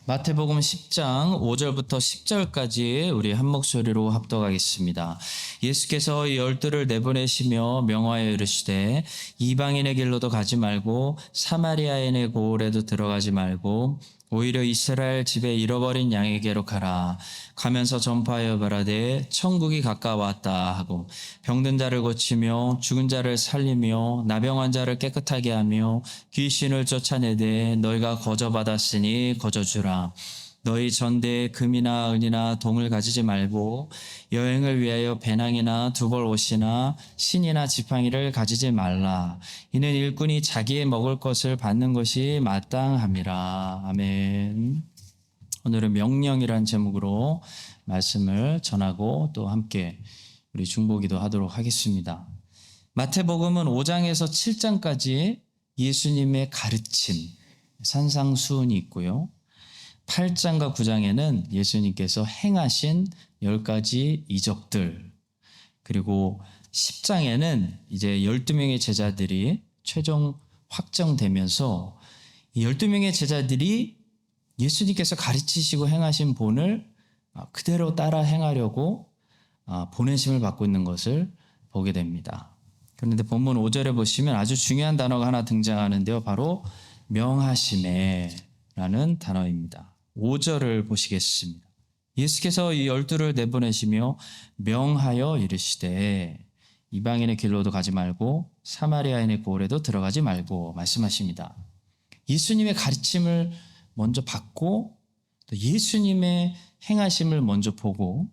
마태복음 10장 5절부터 10절까지 우리 한 목소리로 합독하겠습니다. 예수께서 열두를 내보내시며 명하여 이르시되 이방인의 길로도 가지 말고 사마리아인의 고을에도 들어가지 말고 오히려 이스라엘 집에 잃어버린 양에게로 가라. 가면서 전파하여 말하되 천국이 가까웠다 하고 병든 자를 고치며 죽은 자를 살리며 나병한 자를 깨끗하게 하며 귀신을 쫓아내되 너희가 거저받았으니 거저주라. 너희 전대에 금이나 은이나 동을 가지지 말고 여행을 위하여 배낭이나 두벌 옷이나 신이나 지팡이를 가지지 말라. 이는 일꾼이 자기의 먹을 것을 받는 것이 마땅함이라. 아멘. 오늘은 명령이라는 제목으로 말씀을 전하고 또 함께 우리 중보기도 하도록 하겠습니다. 마태복음은 5장에서 7장까지 예수님의 가르침, 산상수훈이 있고요. 8장과 9장에는 예수님께서 행하신 10가지 이적들, 그리고 10장에는 이제 12명의 제자들이 최종 확정되면서 이 12명의 제자들이 예수님께서 가르치시고 행하신 본을 그대로 따라 행하려고 보내심을 받고 있는 것을 보게 됩니다. 그런데 본문 5절에 보시면 아주 중요한 단어가 하나 등장하는데요. 바로 명하심에라는 단어입니다. 5절을 보시겠습니다. 예수께서 이 열두를 내보내시며 명하여 이르시되 이방인의 길로도 가지 말고 사마리아인의 고을에도 들어가지 말고 말씀하십니다. 예수님의 가르침을 먼저 받고 또 예수님의 행하심을 먼저 보고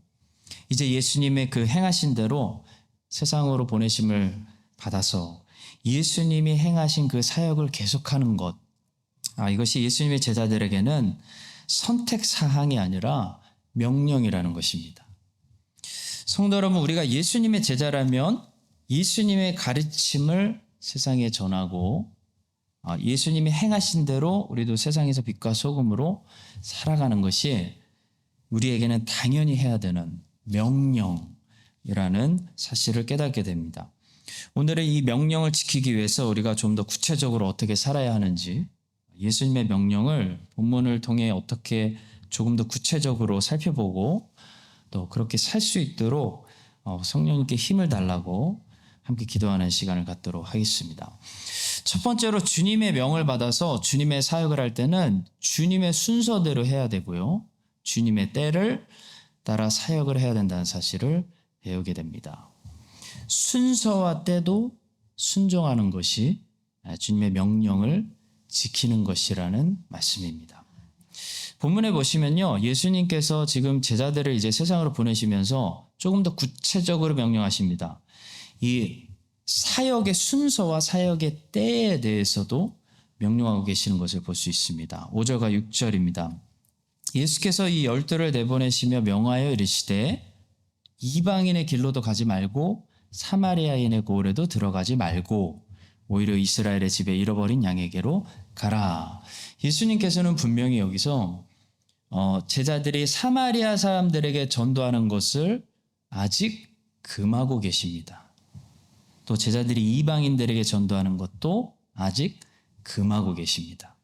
이제 예수님의 그 행하신 대로 세상으로 보내심을 받아서 예수님이 행하신 그 사역을 계속하는 것, 이것이 예수님의 제자들에게는 선택 사항이 아니라 명령이라는 것입니다. 성도 여러분, 우리가 예수님의 제자라면 예수님의 가르침을 세상에 전하고 예수님이 행하신 대로 우리도 세상에서 빛과 소금으로 살아가는 것이 우리에게는 당연히 해야 되는 명령이라는 사실을 깨닫게 됩니다. 오늘은 이 명령을 지키기 위해서 우리가 좀 더 구체적으로 어떻게 살아야 하는지, 예수님의 명령을 본문을 통해 어떻게 조금 더 구체적으로 살펴보고 또 그렇게 살 수 있도록 성령님께 힘을 달라고 함께 기도하는 시간을 갖도록 하겠습니다. 첫 번째로 주님의 명을 받아서 주님의 사역을 할 때는 주님의 순서대로 해야 되고요. 주님의 때를 따라 사역을 해야 된다는 사실을 배우게 됩니다. 순서와 때도 순종하는 것이 주님의 명령을 지키는 것이라는 말씀입니다. 본문에 보시면요, 예수님께서 지금 제자들을 이제 세상으로 보내시면서 조금 더 구체적으로 명령하십니다. 이 사역의 순서와 사역의 때에 대해서도 명령하고 계시는 것을 볼 수 있습니다. 5절과 6절입니다. 예수께서 이 열두를 내보내시며 명하여 이르시되 이방인의 길로도 가지 말고 사마리아인의 고을에도 들어가지 말고 오히려 이스라엘의 집에 잃어버린 양에게로 가라. 예수님께서는 분명히 여기서 제자들이 사마리아 사람들에게 전도하는 것을 아직 금하고 계십니다. 또 제자들이 이방인들에게 전도하는 것도 아직 금하고 계십니다.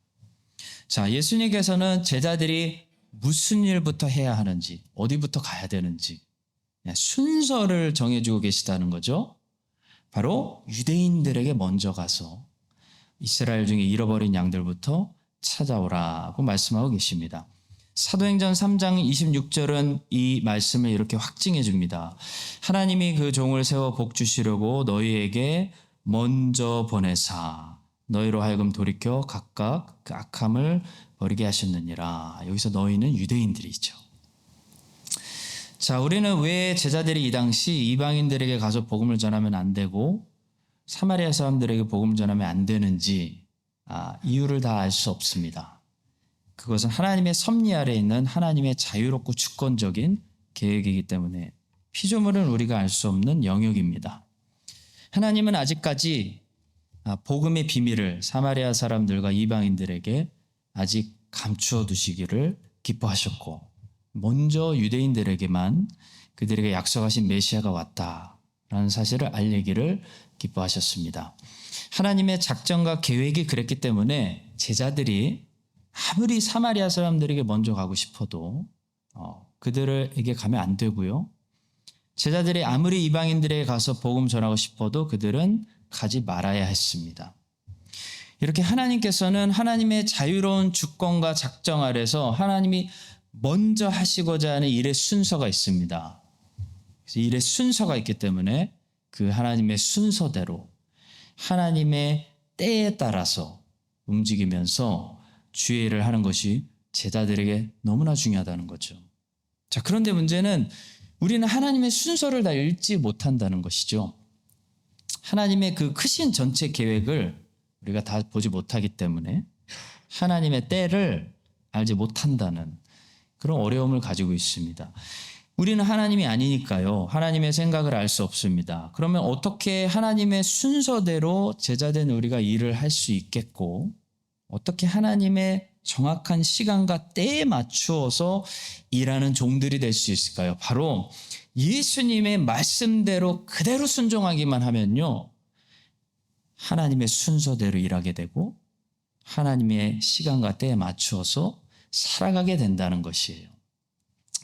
자, 예수님께서는 제자들이 무슨 일부터 해야 하는지, 어디부터 가야 되는지 순서를 정해주고 계시다는 거죠. 바로 유대인들에게 먼저 가서 이스라엘 중에 잃어버린 양들부터 찾아오라고 말씀하고 계십니다. 사도행전 3장 26절은 이 말씀을 이렇게 확증해 줍니다. 하나님이 그 종을 세워 복 주시려고 너희에게 먼저 보내사 너희로 하여금 돌이켜 각각 그 악함을 버리게 하셨느니라. 여기서 너희는 유대인들이죠. 자, 우리는 왜 제자들이 이 당시 이방인들에게 가서 복음을 전하면 안 되고 사마리아 사람들에게 복음을 전하면 안 되는지 이유를 다 알 수 없습니다. 그것은 하나님의 섭리 아래 있는 하나님의 자유롭고 주권적인 계획이기 때문에 피조물은 우리가 알 수 없는 영역입니다. 하나님은 아직까지 복음의 비밀을 사마리아 사람들과 이방인들에게 아직 감추어 두시기를 기뻐하셨고 먼저 유대인들에게만 그들에게 약속하신 메시아가 왔다라는 사실을 알리기를 기뻐하셨습니다. 하나님의 작정과 계획이 그랬기 때문에 제자들이 아무리 사마리아 사람들에게 먼저 가고 싶어도 그들에게 가면 안 되고요. 제자들이 아무리 이방인들에게 가서 복음 전하고 싶어도 그들은 가지 말아야 했습니다. 이렇게 하나님께서는 하나님의 자유로운 주권과 작정 아래서 하나님이 먼저 하시고자 하는 일의 순서가 있습니다. 그래서 일의 순서가 있기 때문에 그 하나님의 순서대로 하나님의 때에 따라서 움직이면서 주의 일을 하는 것이 제자들에게 너무나 중요하다는 거죠. 자, 그런데 문제는 우리는 하나님의 순서를 다 읽지 못한다는 것이죠. 하나님의 그 크신 전체 계획을 우리가 다 보지 못하기 때문에 하나님의 때를 알지 못한다는 그런 어려움을 가지고 있습니다. 우리는 하나님이 아니니까요. 하나님의 생각을 알 수 없습니다. 그러면 어떻게 하나님의 순서대로 제자된 우리가 일을 할 수 있겠고, 어떻게 하나님의 정확한 시간과 때에 맞추어서 일하는 종들이 될 수 있을까요? 바로 예수님의 말씀대로 그대로 순종하기만 하면요, 하나님의 순서대로 일하게 되고 하나님의 시간과 때에 맞추어서 살아가게 된다는 것이에요.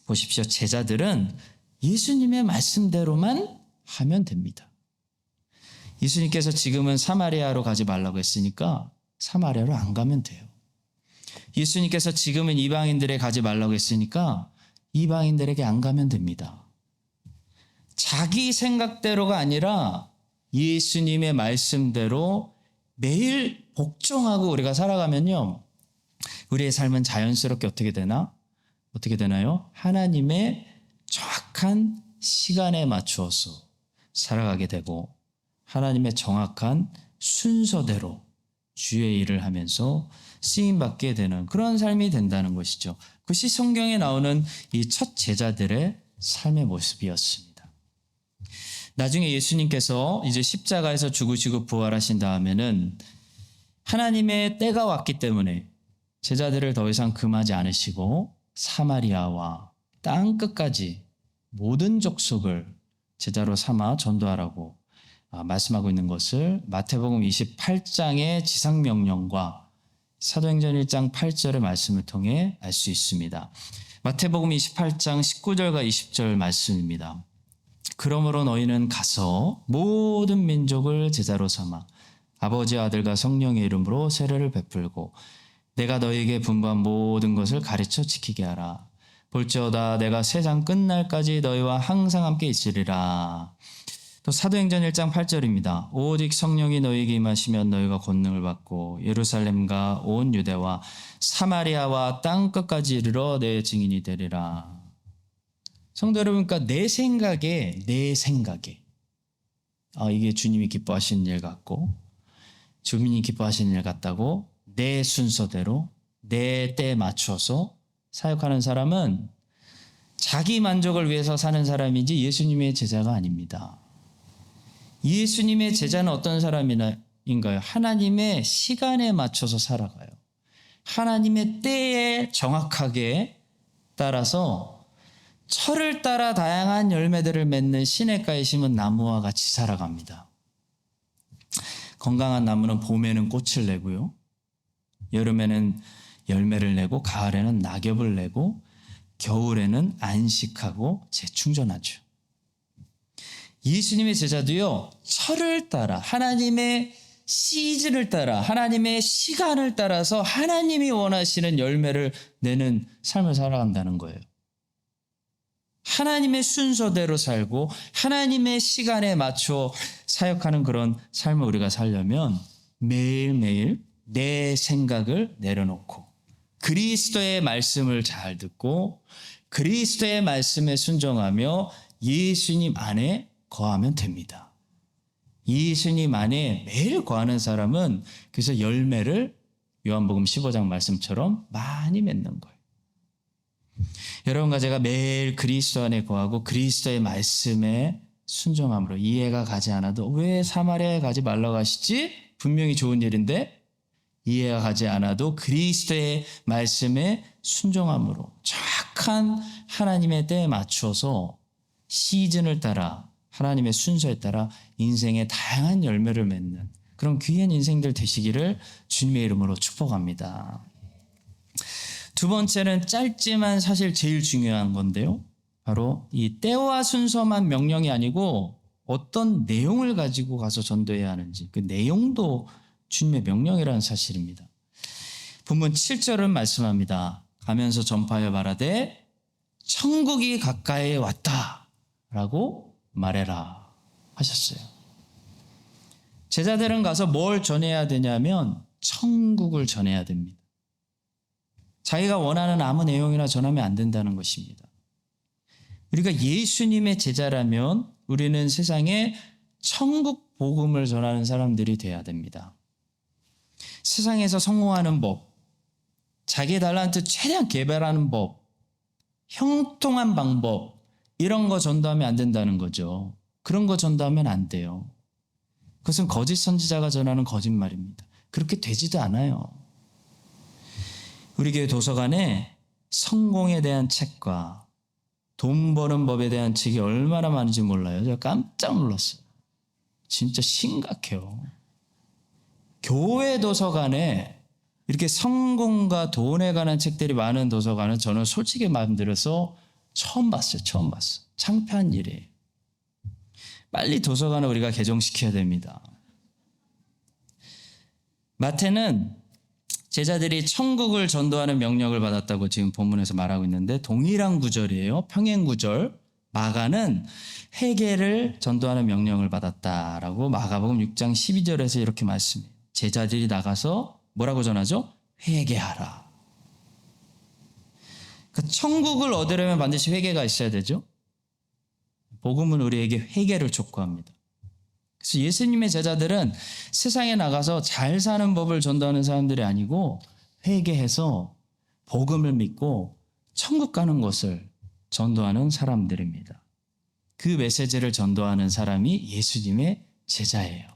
보십시오. 제자들은 예수님의 말씀대로만 하면 됩니다. 예수님께서 지금은 사마리아로 가지 말라고 했으니까 사마리아로 안 가면 돼요. 예수님께서 지금은 이방인들에 가지 말라고 했으니까 이방인들에게 안 가면 됩니다. 자기 생각대로가 아니라 예수님의 말씀대로 매일 복종하고 우리가 살아가면요, 우리의 삶은 자연스럽게 어떻게 되나요? 하나님의 정확한 시간에 맞추어서 살아가게 되고 하나님의 정확한 순서대로 주의 일을 하면서 쓰임받게 되는 그런 삶이 된다는 것이죠. 그것이 성경에 나오는 이 첫 제자들의 삶의 모습이었습니다. 나중에 예수님께서 이제 십자가에서 죽으시고 부활하신 다음에는 하나님의 때가 왔기 때문에 제자들을 더 이상 금하지 않으시고 사마리아와 땅 끝까지 모든 족속을 제자로 삼아 전도하라고 말씀하고 있는 것을 마태복음 28장의 지상명령과 사도행전 1장 8절의 말씀을 통해 알 수 있습니다. 마태복음 28장 19절과 20절 말씀입니다. 그러므로 너희는 가서 모든 민족을 제자로 삼아 아버지와 아들과 성령의 이름으로 세례를 베풀고 내가 너희에게 분부한 모든 것을 가르쳐 지키게 하라. 볼지어다 내가 세상 끝날까지 너희와 항상 함께 있으리라. 또 사도행전 1장 8절입니다. 오직 성령이 너희에게 임하시면 너희가 권능을 받고 예루살렘과 온 유대와 사마리아와 땅 끝까지 이르러 내 증인이 되리라. 성도 여러분, 그러니까 내 생각에 이게 주님이 기뻐하시는 일 같고 주민이 기뻐하시는 일 같다고 내 순서대로 내 때에 맞춰서 사역하는 사람은 자기 만족을 위해서 사는 사람이지 예수님의 제자가 아닙니다. 예수님의 제자는 어떤 사람인가요? 하나님의 시간에 맞춰서 살아가요. 하나님의 때에 정확하게 따라서 철을 따라 다양한 열매들을 맺는 시냇가에 심은 나무와 같이 살아갑니다. 건강한 나무는 봄에는 꽃을 내고요, 여름에는 열매를 내고 가을에는 낙엽을 내고 겨울에는 안식하고 재충전하죠. 예수님의 제자도요, 철을 따라 하나님의 시즌을 따라 하나님의 시간을 따라서 하나님이 원하시는 열매를 내는 삶을 살아간다는 거예요. 하나님의 순서대로 살고 하나님의 시간에 맞춰 사역하는 그런 삶을 우리가 살려면 매일매일 내 생각을 내려놓고 그리스도의 말씀을 잘 듣고 그리스도의 말씀에 순종하며 예수님 안에 거하면 됩니다. 예수님 안에 매일 거하는 사람은 그래서 열매를 요한복음 15장 말씀처럼 많이 맺는 거예요. 여러분과 제가 매일 그리스도 안에 거하고 그리스도의 말씀에 순종함으로 이해가 가지 않아도 왜 사마리아에 가지 말라고 하시지? 분명히 좋은 일인데 이해가 가지 않아도 그리스도의 말씀에 순종함으로 정확한 하나님의 때에 맞춰서 시즌을 따라 하나님의 순서에 따라 인생의 다양한 열매를 맺는 그런 귀한 인생들 되시기를 주님의 이름으로 축복합니다. 두 번째는 짧지만 사실 제일 중요한 건데요. 바로 이 때와 순서만 명령이 아니고 어떤 내용을 가지고 가서 전도해야 하는지 그 내용도 주님의 명령이라는 사실입니다. 본문 7절은 말씀합니다. 가면서 전파하여 말하되 천국이 가까이 왔다 라고 말해라 하셨어요. 제자들은 가서 뭘 전해야 되냐면 천국을 전해야 됩니다. 자기가 원하는 아무 내용이나 전하면 안 된다는 것입니다. 우리가 예수님의 제자라면 우리는 세상에 천국 복음을 전하는 사람들이 돼야 됩니다. 세상에서 성공하는 법, 자기 달란트 최대한 개발하는 법, 형통한 방법 이런 거 전도하면 안 된다는 거죠. 그런 거 전도하면 안 돼요. 그것은 거짓 선지자가 전하는 거짓말입니다. 그렇게 되지도 않아요. 우리 교회 도서관에 성공에 대한 책과 돈 버는 법에 대한 책이 얼마나 많은지 몰라요. 제가 깜짝 놀랐어요. 진짜 심각해요. 교회 도서관에 이렇게 성공과 돈에 관한 책들이 많은 도서관은 저는 솔직히 마음들어서 처음 봤어요. 처음 봤어. 창피한 일이에요. 빨리 도서관을 우리가 개종시켜야 됩니다. 마태는 제자들이 천국을 전도하는 명령을 받았다고 지금 본문에서 말하고 있는데 동일한 구절이에요. 평행 구절. 마가는 회개를 전도하는 명령을 받았다라고 마가복음 6장 12절에서 이렇게 말씀해요. 제자들이 나가서 뭐라고 전하죠? 회개하라. 그러니까 천국을 얻으려면 반드시 회개가 있어야 되죠. 복음은 우리에게 회개를 촉구합니다. 그래서 예수님의 제자들은 세상에 나가서 잘 사는 법을 전도하는 사람들이 아니고 회개해서 복음을 믿고 천국 가는 것을 전도하는 사람들입니다. 그 메시지를 전도하는 사람이 예수님의 제자예요.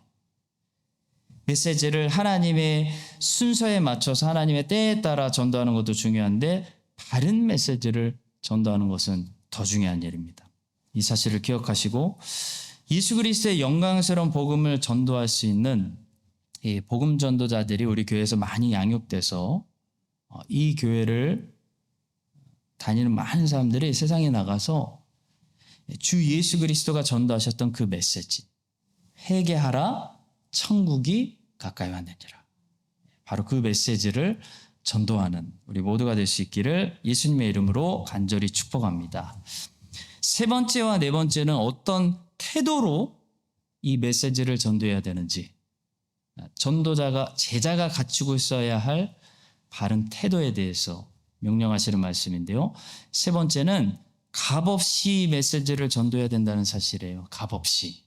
메시지를 하나님의 순서에 맞춰서 하나님의 때에 따라 전도하는 것도 중요한데 바른 메시지를 전도하는 것은 더 중요한 일입니다. 이 사실을 기억하시고 예수 그리스도의 영광스러운 복음을 전도할 수 있는 이 복음 전도자들이 우리 교회에서 많이 양육돼서 이 교회를 다니는 많은 사람들이 세상에 나가서 주 예수 그리스도가 전도하셨던 그 메시지 회개하라 천국이 가까이 왔느니라 바로 그 메시지를 전도하는 우리 모두가 될 수 있기를 예수님의 이름으로 간절히 축복합니다. 세 번째와 네 번째는 어떤 태도로 이 메시지를 전도해야 되는지 전도자가 제자가 갖추고 있어야 할 바른 태도에 대해서 명령하시는 말씀인데요. 세 번째는 값없이 메시지를 전도해야 된다는 사실이에요. 값없이.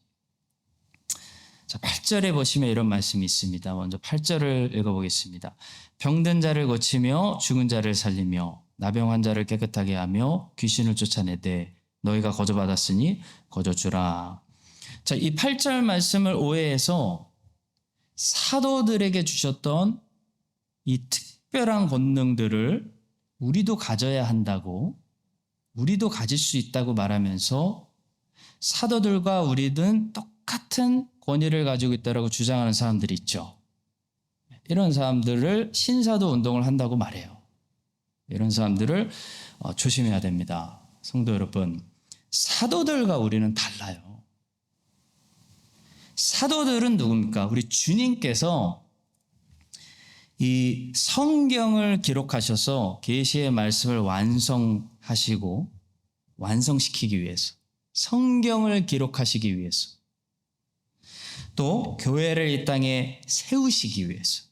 자, 8절에 보시면 이런 말씀이 있습니다. 먼저 8절을 읽어보겠습니다. 병든 자를 고치며 죽은 자를 살리며 나병 환자를 깨끗하게 하며 귀신을 쫓아내되 너희가 거저받았으니 거저주라. 자, 이 8절 말씀을 오해해서 사도들에게 주셨던 이 특별한 권능들을 우리도 가져야 한다고 우리도 가질 수 있다고 말하면서 사도들과 우리는 똑같은 권위를 가지고 있다고 주장하는 사람들이 있죠. 이런 사람들을 신사도 운동을 한다고 말해요. 이런 사람들을 조심해야 됩니다. 성도 여러분, 사도들과 우리는 달라요. 사도들은 누굽니까? 우리 주님께서 이 성경을 기록하셔서 계시의 말씀을 완성하시고 완성시키기 위해서 성경을 기록하시기 위해서 또 교회를 이 땅에 세우시기 위해서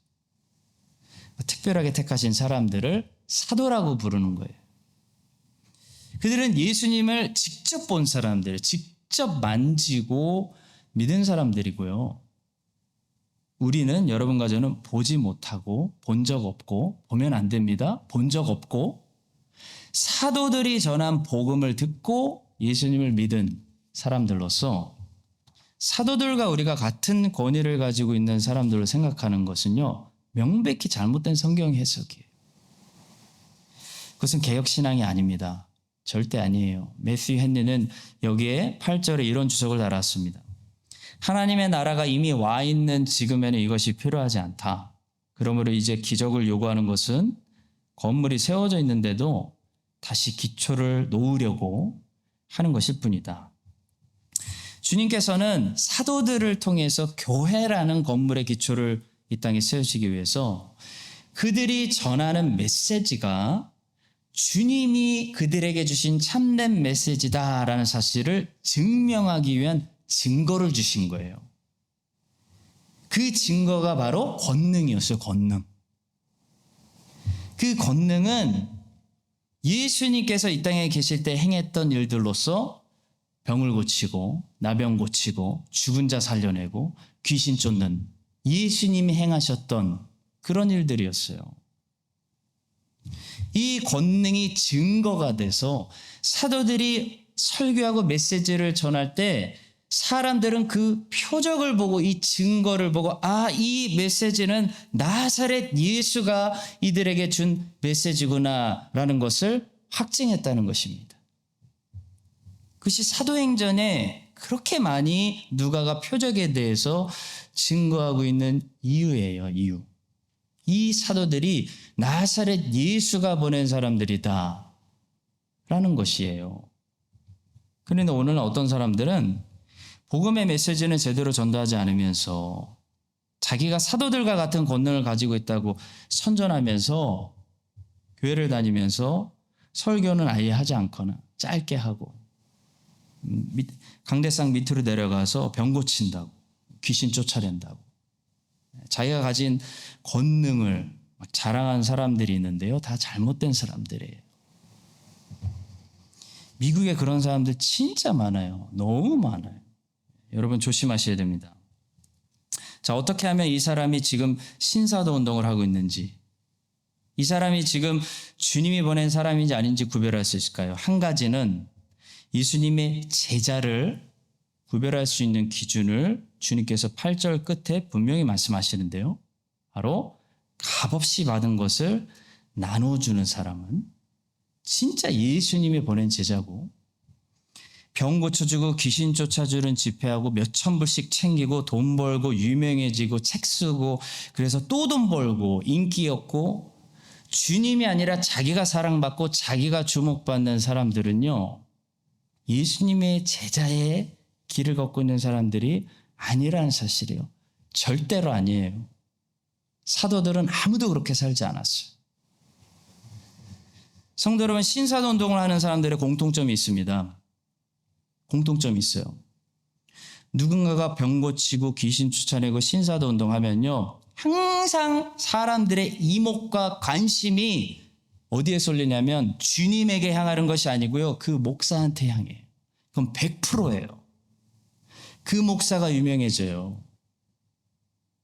특별하게 택하신 사람들을 사도라고 부르는 거예요. 그들은 예수님을 직접 본 사람들, 직접 만지고 믿은 사람들이고요. 우리는 여러분과 저는 보지 못하고 본 적 없고 보면 안 됩니다. 본 적 없고 사도들이 전한 복음을 듣고 예수님을 믿은 사람들로서 사도들과 우리가 같은 권위를 가지고 있는 사람들로 생각하는 것은요. 명백히 잘못된 성경 해석이에요. 그것은 개혁신앙이 아닙니다. 절대 아니에요. 매튜 헨리는 여기에 8절에 이런 주석을 달았습니다. 하나님의 나라가 이미 와 있는 지금에는 이것이 필요하지 않다. 그러므로 이제 기적을 요구하는 것은 건물이 세워져 있는데도 다시 기초를 놓으려고 하는 것일 뿐이다. 주님께서는 사도들을 통해서 교회라는 건물의 기초를 이 땅에 세우시기 위해서 그들이 전하는 메시지가 주님이 그들에게 주신 참된 메시지다라는 사실을 증명하기 위한 증거를 주신 거예요. 그 증거가 바로 권능이었어요. 권능. 그 권능은 예수님께서 이 땅에 계실 때 행했던 일들로서 병을 고치고 나병 고치고 죽은 자 살려내고 귀신 쫓는 예수님이 행하셨던 그런 일들이었어요. 이 권능이 증거가 돼서 사도들이 설교하고 메시지를 전할 때 사람들은 그 표적을 보고 이 증거를 보고 이 메시지는 나사렛 예수가 이들에게 준 메시지구나라는 것을 확증했다는 것입니다. 그것이 사도행전에 그렇게 많이 누가가 표적에 대해서 증거하고 있는 이유예요. 이유. 이 사도들이 나사렛 예수가 보낸 사람들이다 라는 것이에요. 그런데 오늘 어떤 사람들은 복음의 메시지는 제대로 전달하지 않으면서 자기가 사도들과 같은 권능을 가지고 있다고 선전하면서 교회를 다니면서 설교는 아예 하지 않거나 짧게 하고 강대상 밑으로 내려가서 병 고친다고 귀신 쫓아낸다고 자기가 가진 권능을 자랑한 사람들이 있는데요. 다 잘못된 사람들이에요. 미국에 그런 사람들 진짜 많아요. 너무 많아요. 여러분 조심하셔야 됩니다. 자, 어떻게 하면 이 사람이 지금 신사도 운동을 하고 있는지, 이 사람이 지금 주님이 보낸 사람인지 아닌지 구별할 수 있을까요? 한 가지는 예수님의 제자를 구별할 수 있는 기준을 주님께서 8절 끝에 분명히 말씀하시는데요. 바로 값없이 받은 것을 나눠주는 사람은 진짜 예수님이 보낸 제자고, 병 고쳐주고 귀신 쫓아주는 집회하고 몇천 불씩 챙기고 돈 벌고 유명해지고 책 쓰고 그래서 또 돈 벌고 인기 얻고 주님이 아니라 자기가 사랑받고 자기가 주목받는 사람들은요, 예수님의 제자의 길을 걷고 있는 사람들이 아니라는 사실이에요. 절대로 아니에요. 사도들은 아무도 그렇게 살지 않았어요. 성도 여러분, 신사도 운동을 하는 사람들의 공통점이 있습니다. 공통점이 있어요. 누군가가 병 고치고 귀신 쫓아내고 신사도 운동하면요, 항상 사람들의 이목과 관심이 어디에 쏠리냐면 주님에게 향하는 것이 아니고요, 그 목사한테 향해요. 그럼 100%예요. 그 목사가 유명해져요.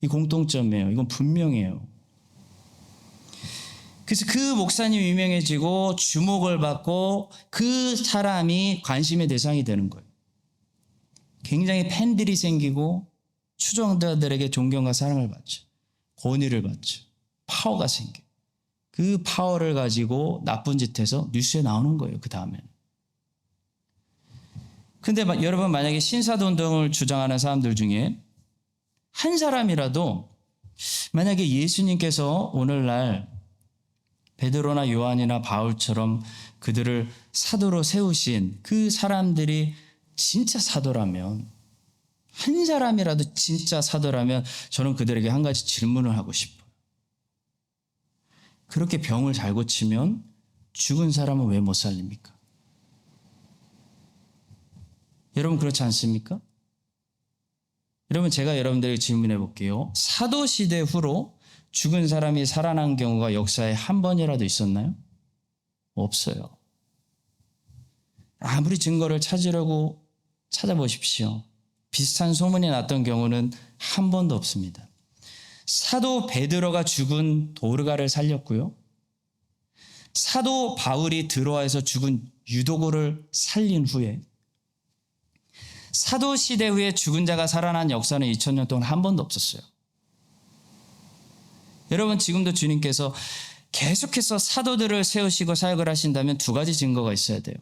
이 공통점이에요. 이건 분명해요. 그래서 그 목사님이 유명해지고 주목을 받고 그 사람이 관심의 대상이 되는 거예요. 굉장히 팬들이 생기고 추종자들에게 존경과 사랑을 받죠. 권위를 받죠. 파워가 생겨요. 그 파워를 가지고 나쁜 짓 해서 뉴스에 나오는 거예요. 그 다음에는. 근데 여러분, 만약에 신사도 운동을 주장하는 사람들 중에 한 사람이라도 만약에 예수님께서 오늘날 베드로나 요한이나 바울처럼 그들을 사도로 세우신 그 사람들이 진짜 사도라면, 한 사람이라도 진짜 사도라면 저는 그들에게 한 가지 질문을 하고 싶어요. 그렇게 병을 잘 고치면 죽은 사람은 왜 못 살립니까? 여러분 그렇지 않습니까? 여러분, 제가 여러분들에게 질문해 볼게요. 사도시대 후로 죽은 사람이 살아난 경우가 역사에 한 번이라도 있었나요? 없어요. 아무리 증거를 찾으려고 찾아보십시오. 비슷한 소문이 났던 경우는 한 번도 없습니다. 사도 베드로가 죽은 도르가를 살렸고요. 사도 바울이 드로아에서 죽은 유도고를 살린 후에 사도 시대 후에 죽은 자가 살아난 역사는 2000년 동안 한 번도 없었어요. 여러분, 지금도 주님께서 계속해서 사도들을 세우시고 사역을 하신다면 두 가지 증거가 있어야 돼요.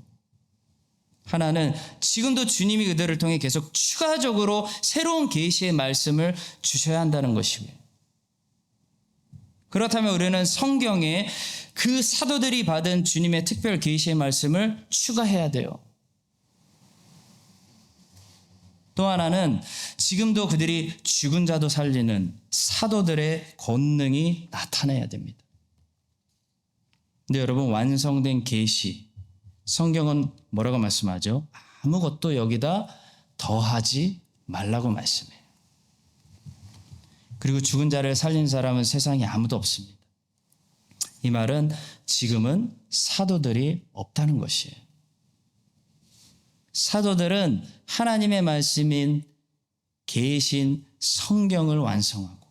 하나는 지금도 주님이 그들을 통해 계속 추가적으로 새로운 계시의 말씀을 주셔야 한다는 것이고요. 그렇다면 우리는 성경에 그 사도들이 받은 주님의 특별 계시의 말씀을 추가해야 돼요. 또 하나는 지금도 그들이 죽은 자도 살리는 사도들의 권능이 나타나야 됩니다. 근데 여러분, 완성된 계시, 성경은 뭐라고 말씀하죠? 아무것도 여기다 더하지 말라고 말씀해요. 그리고 죽은 자를 살린 사람은 세상에 아무도 없습니다. 이 말은 지금은 사도들이 없다는 것이에요. 사도들은 하나님의 말씀인 계신 성경을 완성하고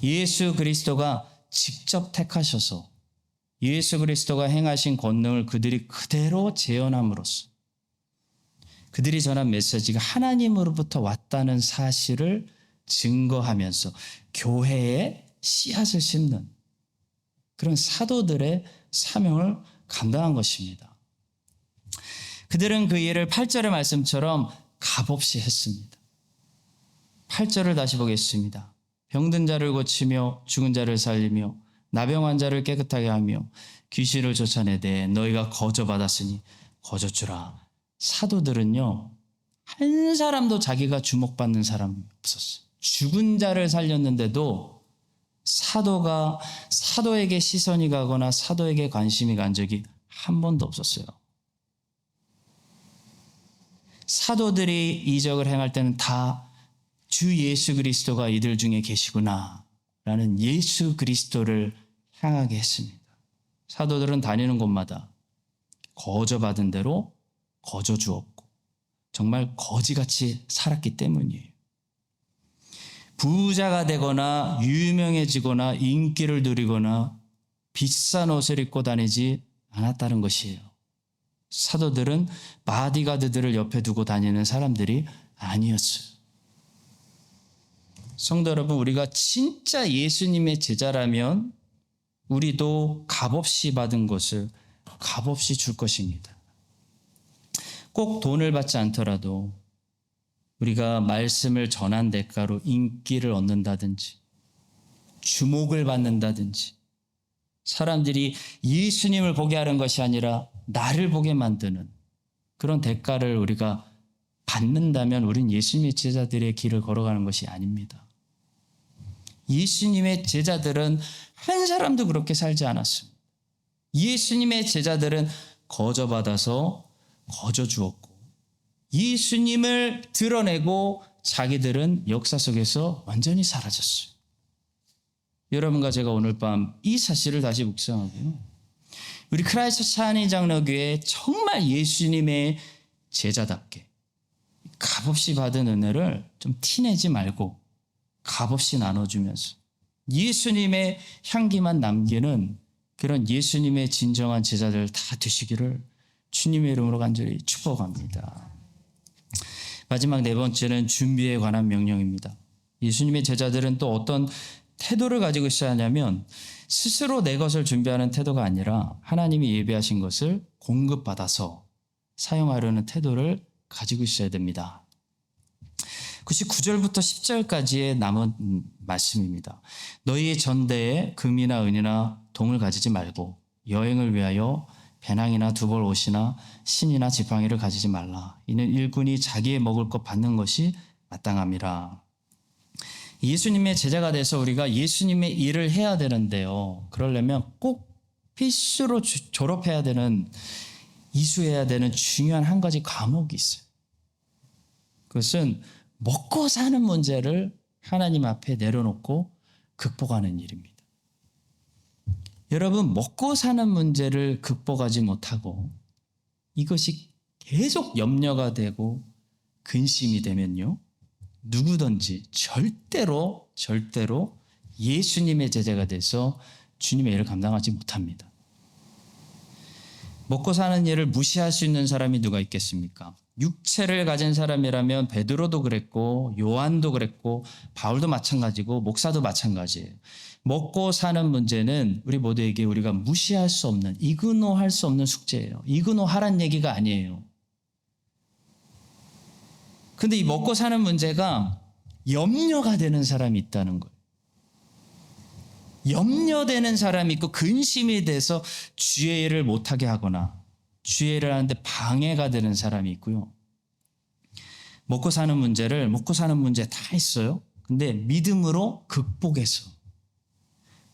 예수 그리스도가 직접 택하셔서 예수 그리스도가 행하신 권능을 그들이 그대로 재현함으로써 그들이 전한 메시지가 하나님으로부터 왔다는 사실을 증거하면서 교회에 씨앗을 심는 그런 사도들의 사명을 감당한 것입니다. 그들은 그 일을 8절의 말씀처럼 값없이 했습니다. 8절을 다시 보겠습니다. 병든 자를 고치며 죽은 자를 살리며 나병 환자를 깨끗하게 하며 귀신을 쫓아내되 너희가 거저 받았으니 거저 주라. 사도들은요, 한 사람도 자기가 주목받는 사람이 없었어요. 죽은 자를 살렸는데도 사도에게 시선이 가거나 사도에게 관심이 간 적이 한 번도 없었어요. 사도들이 이적을 행할 때는 다 주 예수 그리스도가 이들 중에 계시구나 라는 예수 그리스도를 향하게 했습니다. 사도들은 다니는 곳마다 거저 받은 대로 거저 주었고 정말 거지같이 살았기 때문이에요. 부자가 되거나 유명해지거나 인기를 누리거나 비싼 옷을 입고 다니지 않았다는 것이에요. 사도들은 바디가드들을 옆에 두고 다니는 사람들이 아니었어요. 성도 여러분, 우리가 진짜 예수님의 제자라면 우리도 값없이 받은 것을 값없이 줄 것입니다. 꼭 돈을 받지 않더라도 우리가 말씀을 전한 대가로 인기를 얻는다든지 주목을 받는다든지 사람들이 예수님을 보게 하는 것이 아니라 나를 보게 만드는 그런 대가를 우리가 받는다면 우린 예수님의 제자들의 길을 걸어가는 것이 아닙니다. 예수님의 제자들은 한 사람도 그렇게 살지 않았습니다. 예수님의 제자들은 거저 받아서 거저 주었고 예수님을 드러내고 자기들은 역사 속에서 완전히 사라졌어요. 여러분과 제가 오늘 밤 이 사실을 다시 묵상하고요. 우리 크라이스트 한인 장로교회 정말 예수님의 제자답게 값없이 받은 은혜를 좀 티내지 말고 값없이 나눠주면서 예수님의 향기만 남기는 그런 예수님의 진정한 제자들 다 되시기를 주님의 이름으로 간절히 축복합니다. 마지막 네 번째는 준비에 관한 명령입니다. 예수님의 제자들은 또 어떤 태도를 가지고 있어야 하냐면 스스로 내 것을 준비하는 태도가 아니라 하나님이 예비하신 것을 공급받아서 사용하려는 태도를 가지고 있어야 됩니다. 99절부터 10절까지의 남은 말씀입니다. 너희의 전대에 금이나 은이나 동을 가지지 말고 여행을 위하여 배낭이나 두벌 옷이나 신이나 지팡이를 가지지 말라. 이는 일꾼이 자기의 먹을 것 받는 것이 마땅함이라. 예수님의 제자가 돼서 우리가 예수님의 일을 해야 되는데요. 그러려면 꼭 필수로 졸업해야 되는, 이수해야 되는 중요한 한 가지 과목이 있어요. 그것은 먹고 사는 문제를 하나님 앞에 내려놓고 극복하는 일입니다. 여러분, 먹고 사는 문제를 극복하지 못하고 이것이 계속 염려가 되고 근심이 되면요, 누구든지 절대로 예수님의 제자가 돼서 주님의 일을 감당하지 못합니다. 먹고 사는 일을 무시할 수 있는 사람이 누가 있겠습니까? 육체를 가진 사람이라면 베드로도 그랬고 요한도 그랬고 바울도 마찬가지고 목사도 마찬가지예요. 먹고 사는 문제는 우리 모두에게 우리가 무시할 수 없는, 이그노할 수 없는 숙제예요. 이그노하란 얘기가 아니에요. 근데 이 먹고 사는 문제가 염려가 되는 사람이 있다는 거예요. 염려되는 사람이 있고 근심이 돼서 주의 일을 못하게 하거나 주의 일을 하는데 방해가 되는 사람이 있고요. 먹고 사는 문제 다 있어요. 근데 믿음으로 극복해서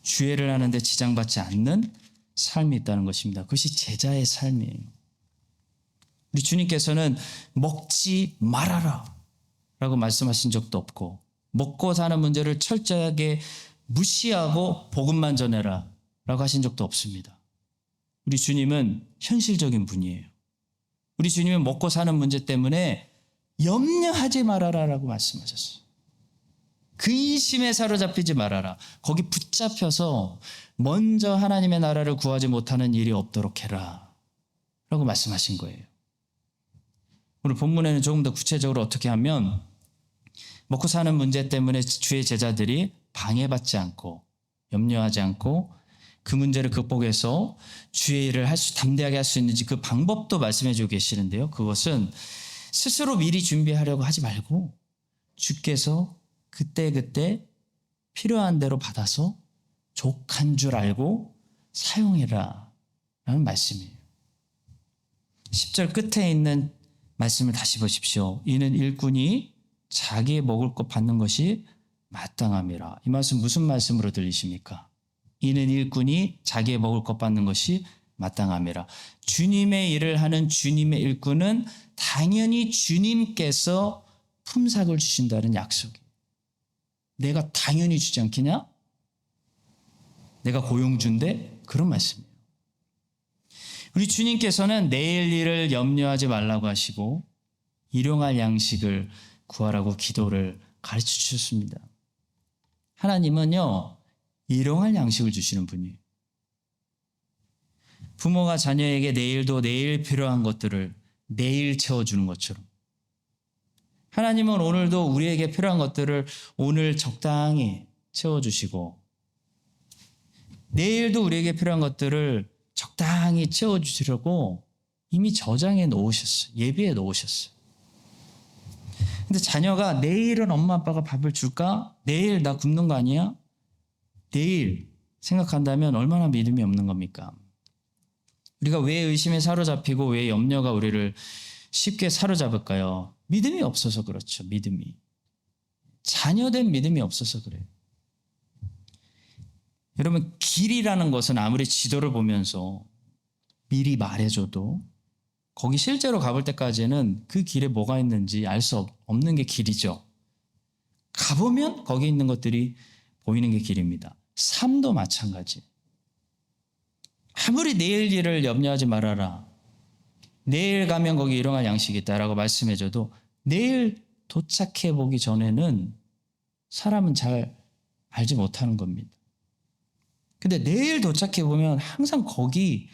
주의를 하는데 지장받지 않는 삶이 있다는 것입니다. 그것이 제자의 삶이에요. 우리 주님께서는 먹지 말아라 라고 말씀하신 적도 없고, 먹고 사는 문제를 철저하게 무시하고 복음만 전해라 라고 하신 적도 없습니다. 우리 주님은 현실적인 분이에요. 우리 주님은 먹고 사는 문제 때문에 염려하지 말아라 라고 말씀하셨어요. 근심에 사로잡히지 말아라. 거기 붙잡혀서 먼저 하나님의 나라를 구하지 못하는 일이 없도록 해라 라고 말씀하신 거예요. 오늘 본문에는 조금 더 구체적으로 어떻게 하면 먹고 사는 문제 때문에 주의 제자들이 방해받지 않고 염려하지 않고 그 문제를 극복해서 주의 일을 담대하게 할 수 있는지 그 방법도 말씀해 주고 계시는데요. 그것은 스스로 미리 준비하려고 하지 말고 주께서 그때그때 필요한 대로 받아서 족한 줄 알고 사용해라 라는 말씀이에요. 10절 끝에 있는 말씀을 다시 보십시오. 이는 일꾼이 자기의 먹을 것 받는 것이 마땅함이라. 이 말씀 무슨 말씀으로 들리십니까? 이는 일꾼이 자기의 먹을 것 받는 것이 마땅함이라. 주님의 일을 하는 주님의 일꾼은 당연히 주님께서 품삯을 주신다는 약속이에요. 내가 당연히 주지 않겠냐? 내가 고용주인데? 그런 말씀이에요. 우리 주님께서는 내일 일을 염려하지 말라고 하시고 일용할 양식을 구하라고 기도를 가르쳐 주셨습니다. 하나님은요, 일용할 양식을 주시는 분이에요. 부모가 자녀에게 내일도 내일 필요한 것들을 내일 채워주는 것처럼 하나님은 오늘도 우리에게 필요한 것들을 오늘 적당히 채워주시고 내일도 우리에게 필요한 것들을 적당히 채워주시려고 이미 저장해 놓으셨어요. 예비해 놓으셨어요. 근데 자녀가 내일은 엄마 아빠가 밥을 줄까? 내일 나 굶는 거 아니야? 내일 생각한다면 얼마나 믿음이 없는 겁니까? 우리가 왜 의심에 사로잡히고 왜 염려가 우리를 쉽게 사로잡을까요? 믿음이 없어서 그렇죠. 믿음이. 자녀된 믿음이 없어서 그래요. 여러분, 길이라는 것은 아무리 지도를 보면서 미리 말해줘도 거기 실제로 가볼 때까지는 그 길에 뭐가 있는지 알 수 없는 게 길이죠. 가보면 거기 있는 것들이 보이는 게 길입니다. 삶도 마찬가지. 아무리 내일 일을 염려하지 말아라. 내일 가면 거기 일용할 양식이 있다라고 말씀해줘도 내일 도착해 보기 전에는 사람은 잘 알지 못하는 겁니다. 근데 내일 도착해 보면 항상 거기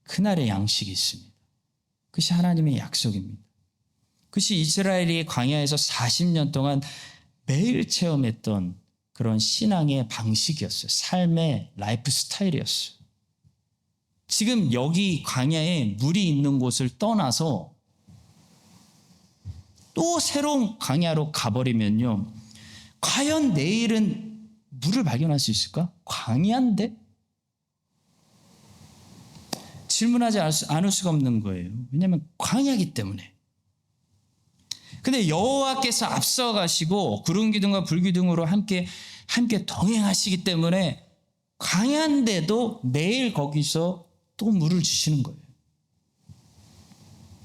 그날의 양식이 있습니다. 그것이 하나님의 약속입니다. 그것이 이스라엘이 광야에서 40년 동안 매일 체험했던 그런 신앙의 방식이었어요. 삶의 라이프 스타일이었어요. 지금 여기 광야에 물이 있는 곳을 떠나서 또 새로운 광야로 가버리면요. 과연 내일은 물을 발견할 수 있을까? 광야인데? 질문하지 않을 수가 없는 거예요. 왜냐하면 광야이기 때문에. 근데 여호와께서 앞서가시고 구름 기둥과 불 기둥으로 함께 동행하시기 때문에 광야인데도 매일 거기서 또 물을 주시는 거예요.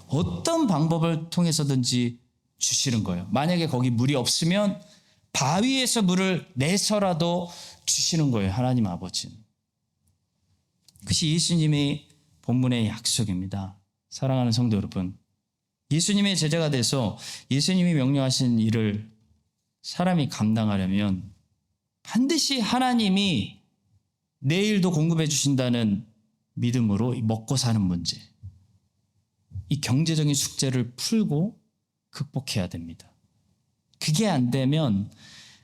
어떤 방법을 통해서든지 주시는 거예요. 만약에 거기 물이 없으면 바위에서 물을 내서라도 주시는 거예요. 하나님 아버지는. 그것이 예수님의 본문의 약속입니다. 사랑하는 성도 여러분, 예수님의 제자가 돼서 예수님이 명령하신 일을 사람이 감당하려면 반드시 하나님이 내일도 공급해 주신다는 믿음으로 먹고 사는 문제, 이 경제적인 숙제를 풀고 극복해야 됩니다. 그게 안 되면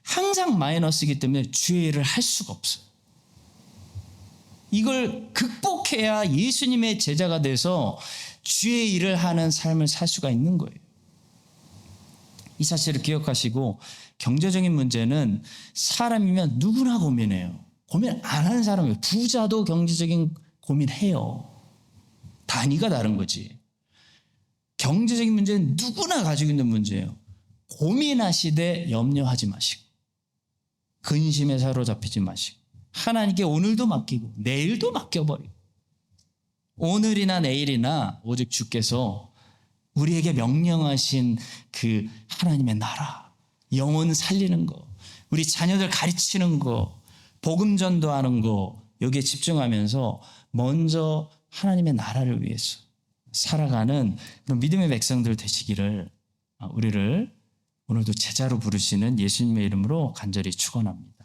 항상 마이너스이기 때문에 주의 일을 할 수가 없어요. 이걸 극복해야 예수님의 제자가 돼서 주의 일을 하는 삶을 살 수가 있는 거예요. 이 사실을 기억하시고 경제적인 문제는 사람이면 누구나 고민해요. 고민 안 하는 사람이에요. 부자도 경제적인 고민해요. 단위가 다른 거지. 경제적인 문제는 누구나 가지고 있는 문제예요. 고민하시되 염려하지 마시고 근심에 사로잡히지 마시고 하나님께 오늘도 맡기고 내일도 맡겨버리고 오늘이나 내일이나 오직 주께서 우리에게 명령하신 그 하나님의 나라, 영혼 살리는 거, 우리 자녀들 가르치는 거, 복음 전도하는 거 여기에 집중하면서 먼저 하나님의 나라를 위해서 살아가는 그런 믿음의 백성들 되시기를 우리를 오늘도 제자로 부르시는 예수님의 이름으로 간절히 축원합니다.